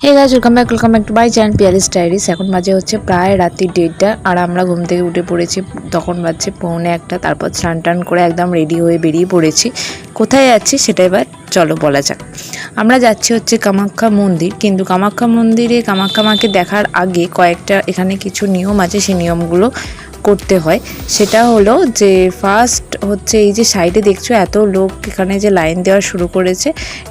Hey guys welcome back to my channel Piyali's diaries. এখন বাজে হচ্ছে প্রায় রাত্রি 1:30 আর আমরা ঘুম থেকে উঠে পড়েছি। তখন বাজছে 1:45। তারপর স্নান টান করে একদম রেডি হয়ে বেরিয়ে পড়েছি। কোথায় যাচ্ছি সেটা এবার চলো বলা যাক। আমরা যাচ্ছি হচ্ছে কামাখ্যা মন্দির, কিন্তু কামাখ্যা মন্দিরে কামাখ্যা মাকে দেখার আগে কয়েকটা এখানে কিছু নিয়ম আছে, সেই নিয়মগুলো করতে হয়। সেটা হলো যে ফার্স্ট হচ্ছে এই যে সাইডে দেখছো এত লোক এখানে যে লাইন দেওয়া শুরু করেছে,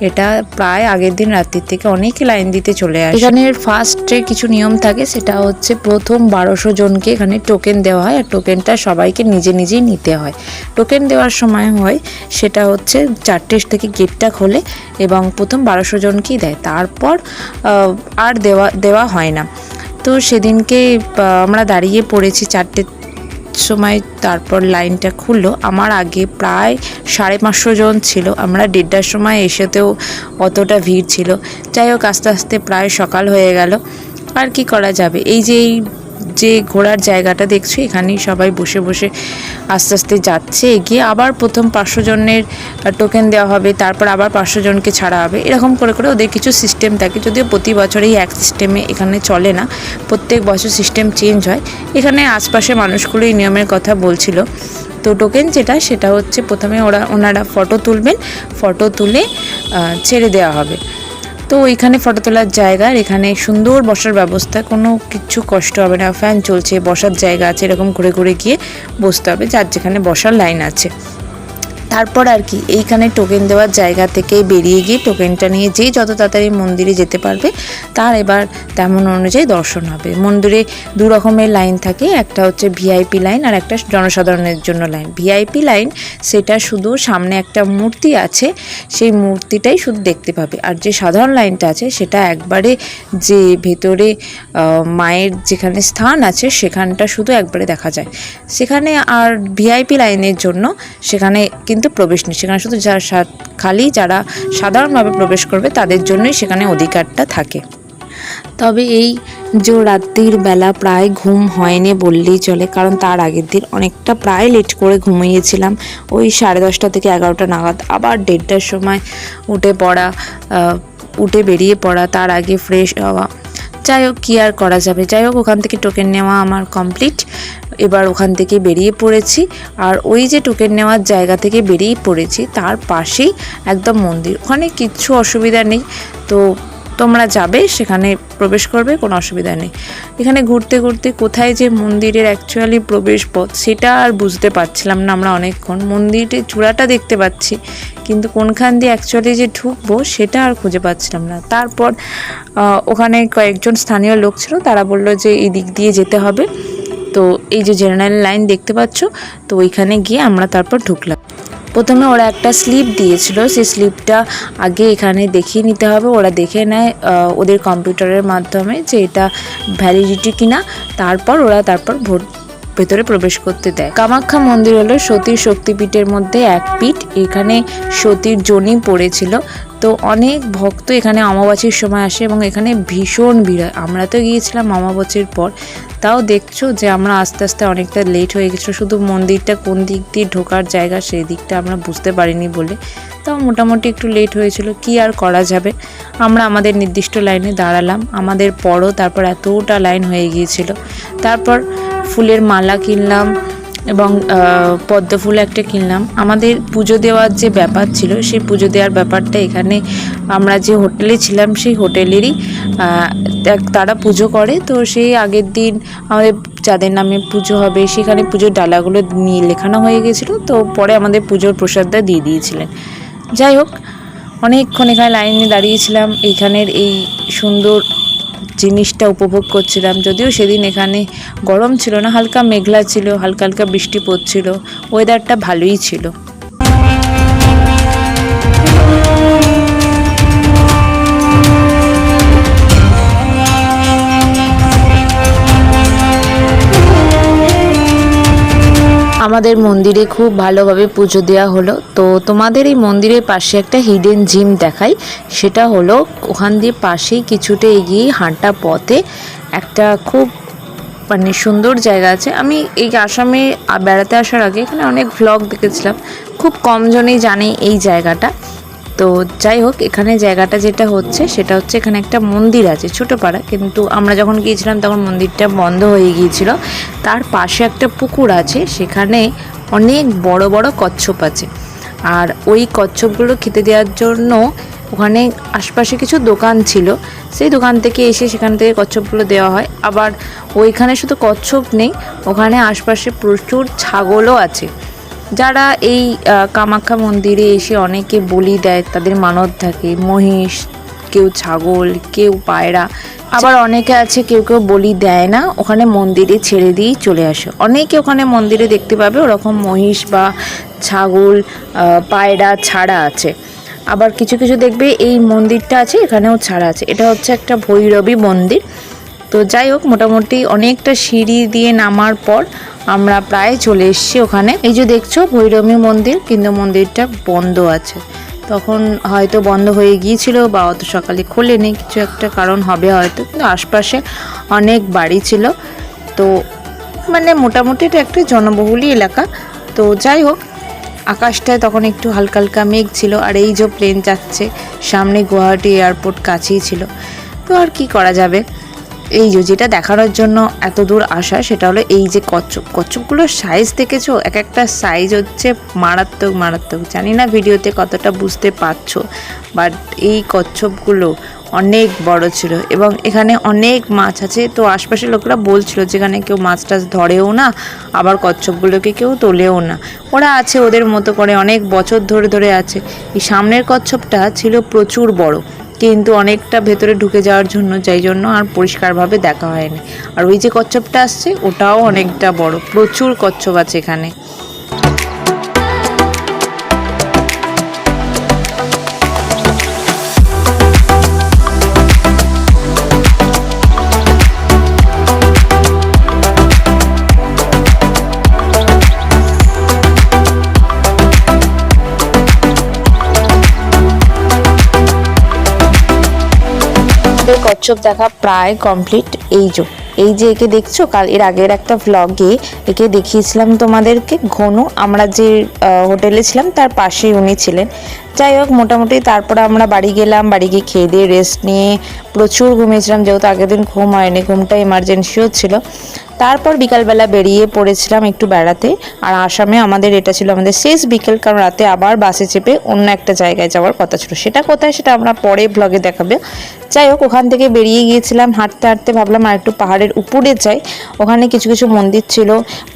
এটা প্রায় আগের দিন রাত্রির থেকে অনেকে লাইন দিতে চলে আসে। এখানে ফার্স্টে কিছু নিয়ম থাকে, সেটা হচ্ছে প্রথম 1200 জনকে এখানে টোকেন দেওয়া হয়, আর টোকেনটা সবাইকে নিজে নিজেই নিতে হয়। টোকেন দেওয়ার সময় হয় সেটা হচ্ছে 4টে থেকে গেটটা খোলে এবং প্রথম 1200 জনকেই দেয়, তারপর আর দেওয়া হয় না। তো সেদিনকে আমরা দাঁড়িয়ে পড়েছি 4টের সময়, তারপর লাইনটা খুললো। আমার আগে প্রায় 550 জন ছিল, আমরা 1:30টার সময় এসেতেও অতটা ভিড় ছিল। যাই হোক, আস্তে আস্তে প্রায় সকাল হয়ে গেল। আর কি করা যাবে, এই যে ঘোরার জায়গাটা দেখছো, এখানেই সবাই বসে বসে আস্তে আস্তে যাচ্ছে এগিয়ে। আবার প্রথম 500 জনের টোকেন দেওয়া হবে, তারপর আবার 500 জনকে ছাড়া হবে, এরকম করে করে ওদের কিছু সিস্টেম থাকে। যদিও প্রতি বছরেই এক সিস্টেমে এখানে চলে না, প্রত্যেক বছর সিস্টেম চেঞ্জ হয়। এখানে আশপাশে মানুষগুলো এই নিয়মের কথা বলছিল। তো টোকেন সেটা হচ্ছে প্রথমে ওনারা ফটো তুলবেন, ফটো তুলে ছেড়ে দেওয়া হবে। তো ওইখানে ফটো তোলার জায়গা, এখানে সুন্দর বসার ব্যবস্থা, কোনো কিছু কষ্ট হবে না, ফ্যান চলছে, বসার জায়গা আছে, এরকম ঘুরে ঘুরে গিয়ে বসতে হবে যার যেখানে বসার লাইন আছে। তারপর আর কি এইখানে টোকেন দেওয়ার জায়গা থেকে বেরিয়ে গিয়ে টোকেনটা নিয়ে যেই যত তাড়াতাড়ি মন্দিরে যেতে পারবে তার এবার তেমন অনুযায়ী দর্শন হবে। মন্দিরে 2 রকমের লাইন থাকে, একটা হচ্ছে ভিআইপি লাইন আর একটা জনসাধারণের জন্য লাইন। ভিআইপি লাইন সেটা শুধু সামনে একটা মূর্তি আছে, সেই মূর্তিটাই শুধু দেখতে পাবে, আর যে সাধারণ লাইনটা আছে সেটা একবারে যে ভেতরে মায়ের যেখানে স্থান আছে সেখানটা শুধু একবারে দেখা যায় সেখানে। আর ভিআইপি লাইনের জন্য সেখানে কিন্তু প্রবেশ নেই, সেখানে শুধু খালি যারা সাধারণভাবে প্রবেশ করবে তাদের জন্যই সেখানে অধিকারটা থাকে। তবে এই যে রাত্রির বেলা প্রায় ঘুম হয়নি বললেই চলে, কারণ তার আগের দিন অনেকটা প্রায় লেট করে ঘুমিয়েছিলাম, ওই 10:30 থেকে 11টা নাগাদ। আবার 1:30টার সময় উঠে বেরিয়ে পড়া, তার আগে ফ্রেশ হওয়া। যাই হোক, কী আর করা যাবে। যাই হোক, ওখান থেকে টোকেন নেওয়া আমার কমপ্লিট। এবার ওখান থেকে বেরিয়ে পড়েছি, আর ওই যে টোকেন নেওয়ার জায়গা থেকে বেরিয়ে পড়েছি তার পাশেই একদম মন্দির, ওখানে কিচ্ছু অসুবিধা নেই। তো তোমরা যাবে সেখানে প্রবেশ করবে, কোনো অসুবিধা নেই। এখানে ঘুরতে ঘুরতে কোথায় যে মন্দিরের অ্যাকচুয়ালি প্রবেশ পথ সেটা আর বুঝতে পারছিলাম না। আমরা অনেকক্ষণ মন্দিরের চূড়াটা দেখতে পাচ্ছি, কিন্তু কোনখান দিয়ে অ্যাকচুয়ালি যে ঢুকবো সেটা আর খুঁজে পাচ্ছিলাম না। তারপর ওখানে কয়েকজন স্থানীয় লোক ছিল, তারা বললো যে এই দিক দিয়ে যেতে হবে। তো এই যে জেনারেল লাইন দেখতে পাচ্ছ, তো ওইখানে গিয়ে আমরা তারপর ঢুকলাম। প্রথমে ওরা একটা স্লিপ দিয়েছিল, সেই স্লিপটা আগে এখানে দেখিয়ে নিতে হবে। ওরা দেখে নেয় ওদের কম্পিউটারের মাধ্যমে যে এটা ভ্যালিডিটি কিনা, তারপর ভেতরে প্রবেশ করতে দেয়। কামাখ্যা মন্দির হলো সতীর শক্তিপীঠের মধ্যে এক পীঠ। এখানে সতীর যোনি পড়েছিল। তো অনেক ভক্ত এখানে অমাবাস্যার সময় আসে এবং এখানে ভীষণ ভিড় হয়। আমরা তো গিয়েছিলাম অমাবাস্যার পর, তাও দেখছো যে আমরা আস্তে আস্তে অনেকটা লেট হয়ে গেছিলো। শুধু মন্দিরটা কোন দিক দিয়ে ঢোকার জায়গা সেই দিকটা আমরা বুঝতে পারিনি বলে, তাও মোটামুটি একটু লেট হয়েছিল। কি আর করা যাবে, আমরা আমাদের নির্দিষ্ট লাইনে দাঁড়ালাম। আমাদের পরও তারপর এতটা লাইন হয়ে গিয়েছিল। তারপর ফুলের মালা কিনলাম এবং পদ্ম ফুল একটা কিনলাম। আমাদের পুজো দেওয়ার যে ব্যাপার ছিল, সেই পুজো দেওয়ার ব্যাপারটা এখানে আমরা যে হোটেলে ছিলাম সেই হোটেলেরই তারা পুজো করে। তো সেই আগের দিন আমাদের যাদের নামে পুজো হবে সেখানে পুজোর ডালাগুলো নিয়ে লেখানো হয়ে গেছিলো, তো পরে আমাদের পুজোর প্রসাদটা দিয়ে দিয়েছিলেন। যাই হোক, অনেকক্ষণ এখানে লাইনে দাঁড়িয়েছিলাম, এইখানের এই সুন্দর জিনিসটা উপভোগ করছিলাম। যদিও সেদিন এখানে গরম ছিল না, হালকা মেঘলা ছিল, হালকা হালকা বৃষ্টি পড়ছিল, ওয়েদারটা ভালোই ছিল। আমাদের মন্দিরে খুব ভালোভাবে পুজো দেওয়া হলো। তো তোমাদের এই মন্দিরের পাশে একটা হিডেন জিম দেখাই, সেটা হলো ওখান দিয়ে পাশেই কিছুটা এগিয়ে হাঁটা পথে একটা খুব সুন্দর জায়গা আছে। আমি এই আসামে বেড়াতে আসার আগে এখানে অনেক ভ্লগ দেখেছিলাম, খুব কম জনেই জানে এই জায়গাটা। তো যাই হোক, এখানে জায়গাটা যেটা হচ্ছে সেটা হচ্ছে এখানে একটা মন্দির আছে ছোটো পাড়া, কিন্তু আমরা যখন গিয়েছিলাম তখন মন্দিরটা বন্ধ হয়ে গিয়েছিল। তার পাশে একটা পুকুর আছে, সেখানে অনেক বড় বড় কচ্ছপ আছে। আর ওই কচ্ছপগুলো খেতে দেওয়ার জন্য ওখানে আশপাশে কিছু দোকান ছিল, সেই দোকান থেকে এসে সেখান থেকে কচ্ছপগুলো দেওয়া হয়। আবার ওইখানে শুধু কচ্ছপ নেই, ওখানে আশপাশে প্রচুর ছাগলও আছে। যারা এই কামাখ্যা মন্দিরে এসে অনেকে বলি দেয়, তাদের মানত থাকে, মহিষ, কেউ ছাগল, কেউ পায়রা। আবার অনেকে আছে কেউ কেউ বলি দেয় না, ওখানে মন্দিরে ছেড়ে দিয়েই চলে আসে। অনেকে ওখানে মন্দিরে দেখতে পাবে ওরকম মহিষ বা ছাগল, পায়রা ছাড়া আছে। আবার কিছু কিছু দেখবে এই মন্দিরটা আছে এখানেও ছাড়া আছে। এটা হচ্ছে একটা ভৈরবী মন্দির। তো যাই হোক, মোটামুটি অনেকটা সিঁড়ি দিয়ে নামার পর আমরা প্রায় চলে এসেছি ওখানে। এই যে দেখছো ভৈরবী মন্দির, কিন্তু মন্দিরটা বন্ধ আছে। তখন হয়তো বন্ধ হয়ে গিয়েছিল বা অত সকালে খোলেনি, কিছু একটা কারণ হবে হয়তো। কিন্তু আশপাশে অনেক বাড়ি ছিল, তো মানে মোটামুটি এটা একটা জনবহুলি এলাকা। তো যাই হোক, আকাশটায় তখন একটু হালকা হালকা মেঘ ছিল। আর এই যে প্লেন যাচ্ছে সামনে, গুয়াহাটি এয়ারপোর্ট কাছেই ছিল। তো আর কি করা যাবে, এই যে যেটা দেখানোর জন্য এত দূর আসা সেটা হলো এই যে কচ্ছপগুলোর সাইজ দেখেছো, এক একটা সাইজ হচ্ছে মারাত্মক মারাত্মক। জানি না ভিডিওতে কতটা বুঝতে পারছো, বাট এই কচ্ছপগুলো অনেক বড় ছিল এবং এখানে অনেক মাছ আছে। তো আশপাশের লোকরা বলছিল যেখানে কেউ মাছ টাছ ধরেও না, আবার কচ্ছপগুলোকে কেউ তোলেও না, ওরা আছে ওদের মতো করে, অনেক বছর ধরে ধরে আছে। এই সামনের কচ্ছপটা ছিল প্রচুর বড়, কিন্তু অনেকটা ভেতরে ঢুকে যাওয়ার জন্য, যাই জন্য আর পরিষ্কারভাবে দেখা হয়নি। আর ওই যে কচ্ছপটা আসছে ওটাও অনেকটা বড়, প্রচুর কচ্ছপ আছে এখানে। কচ্ছপ দেখা প্রায় কমপ্লিট। এই যে একে দেখছো, কাল এর আগের একটা ভ্লগে একে দেখিয়েছিলাম তোমাদেরকে, ঘনু। আমরা যে হোটেলে ছিলাম তার পাশেই উনি ছিলেন। যাই হোক, মোটামুটি তারপরে আমরা বাড়ি গেলাম। বাড়ি গিয়ে খেয়ে দিয়ে রেস্ট নিয়ে প্রচুর ঘুমিয়েছিলাম, যেহেতু আগের দিন ঘুম হয়নি, ঘুমটা ইমার্জেন্সিও ছিল। তারপর বিকালবেলা বেরিয়ে পড়েছিলাম একটু বেড়াতে। আর আসামে আমাদের এটা ছিল আমাদের শেষ বিকেল, কারণ রাতে আবার বাসে চেপে অন্য একটা জায়গায় যাওয়ার কথা ছিল। সেটা কোথায় সেটা আমরা পরে ব্লগে দেখাবে। যাই হোক, ওখান থেকে বেরিয়ে গিয়েছিলাম হাঁটতে হাঁটতে, ভাবলাম আর একটু পাহাড়ের উপরে যাই। ওখানে কিছু কিছু মন্দির ছিল,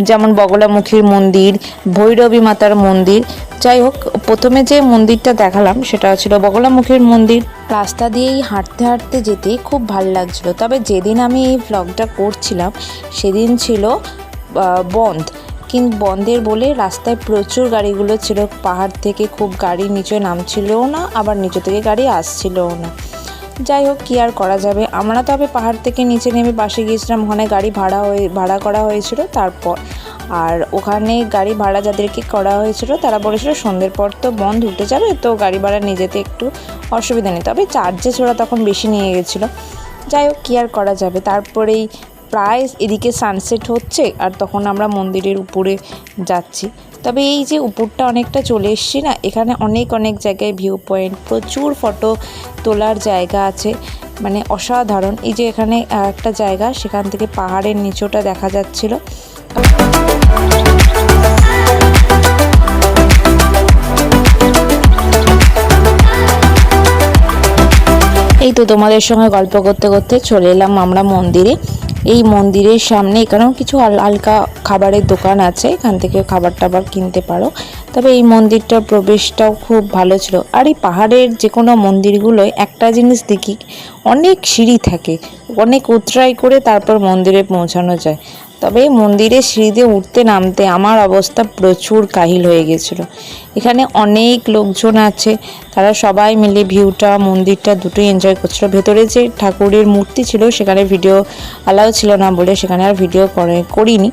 যেমন বগলামুখীর মন্দির, ভৈরবী মাতার মন্দির। যাই হোক, প্রথমে যে মন্দিরটা দেখালাম সেটা ছিল বগলামুখীর মন্দির। রাস্তা দিয়েই হাঁটতে হাঁটতে যেতে খুব ভালো লাগছিল। তবে যেদিন আমি এই ভ্লগটা করছিলাম সেদিন ছিল বন্ধ, কিন্তু বন্ধের বলে রাস্তায় প্রচুর গাড়িগুলো ছিল। পাহাড় থেকে খুব গাড়ি নিচে নামছিলও না, আবার নিচে থেকে গাড়ি আসছিলও না। যাই হোক, কী আর করা যাবে। আমরা তবে পাহাড় থেকে নিচে নেমে বাসে গিয়েছিলাম, ওখানে গাড়ি ভাড়া করা হয়েছিল। তারপর আর ওখানে গাড়ি ভাড়া যাদেরকে করা হয়েছিল তারা বলেছিল সন্ধ্যের পর তো বন্ধ উঠে যাবে, তো গাড়ি ভাড়া নিয়ে যেতে একটু অসুবিধা নেই। তবে চার্জেস ওরা তখন বেশি নিয়ে গেছিলো। যাই হোক, কী আর করা যাবে। তারপরেই প্রায় এদিকে সানসেট হচ্ছে, আর তখন আমরা মন্দিরের উপরে যাচ্ছি। তবে এই যে উপরটা অনেকটা চলে এসছি না, এখানে অনেক অনেক জায়গায় ভিউ পয়েন্ট, প্রচুর ফটো তোলার জায়গা আছে, মানে অসাধারণ। এই যে এখানে একটা জায়গা, সেখান থেকে পাহাড়ের নিচটা দেখা যাচ্ছিল। এই তো তোমাদের সঙ্গে গল্প করতে করতে চলে এলাম আমরা মন্দিরে। এই মন্দিরের সামনে এখানেও কিছু হালকা খাবারের দোকান আছে, এখান থেকে খাবার টাবার কিনতে পারো। তবে এই মন্দিরটার প্রবেশটাও খুব ভালো ছিল। আর এই পাহাড়ের যে কোনো মন্দিরগুলোয় একটা জিনিস দেখি, অনেক সিঁড়ি থাকে, অনেক উতরাই করে তারপর মন্দিরে পৌঁছানো যায়। তবে মন্দিরে সিঁড়িতে উঠতে নামতে আমার অবস্থা প্রচুর কাহিল হয়ে গেছিলো। এখানে অনেক লোকজন আছে, তারা সবাই মিলে ভিউটা মন্দিরটা দুটোই এনজয় করছিল। ভেতরে যে ঠাকুরের মূর্তি ছিল সেখানে ভিডিও অ্যালাউ ছিল না বলে সেখানে আর ভিডিও করিনি।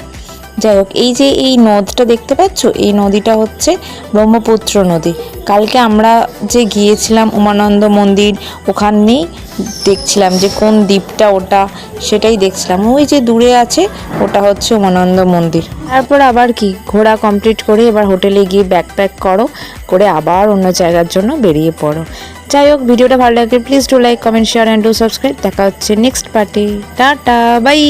যাই হোক, এই যে এই নদটা দেখতে পাচ্ছ, এই নদীটা হচ্ছে ব্রহ্মপুত্র নদী। কালকে আমরা যে গিয়েছিলাম উমানন্দ মন্দির, ওখানেই দেখছিলাম যে কোন দ্বীপটা ওটা, সেটাই দেখছিলাম। ওই যে দূরে আছে ওটা হচ্ছে উমানন্দ মন্দির। তারপর আবার কি, ঘোরা কমপ্লিট করে এবার হোটেলে গিয়ে ব্যাকপ্যাক করো, করে আবার অন্য জায়গার জন্য বেরিয়ে পড়ো। যাই হোক, ভিডিওটা ভালো লাগলে please do like, comment, share and do subscribe. দেখা হচ্ছে নেক্সট পার্টি। Tata, by.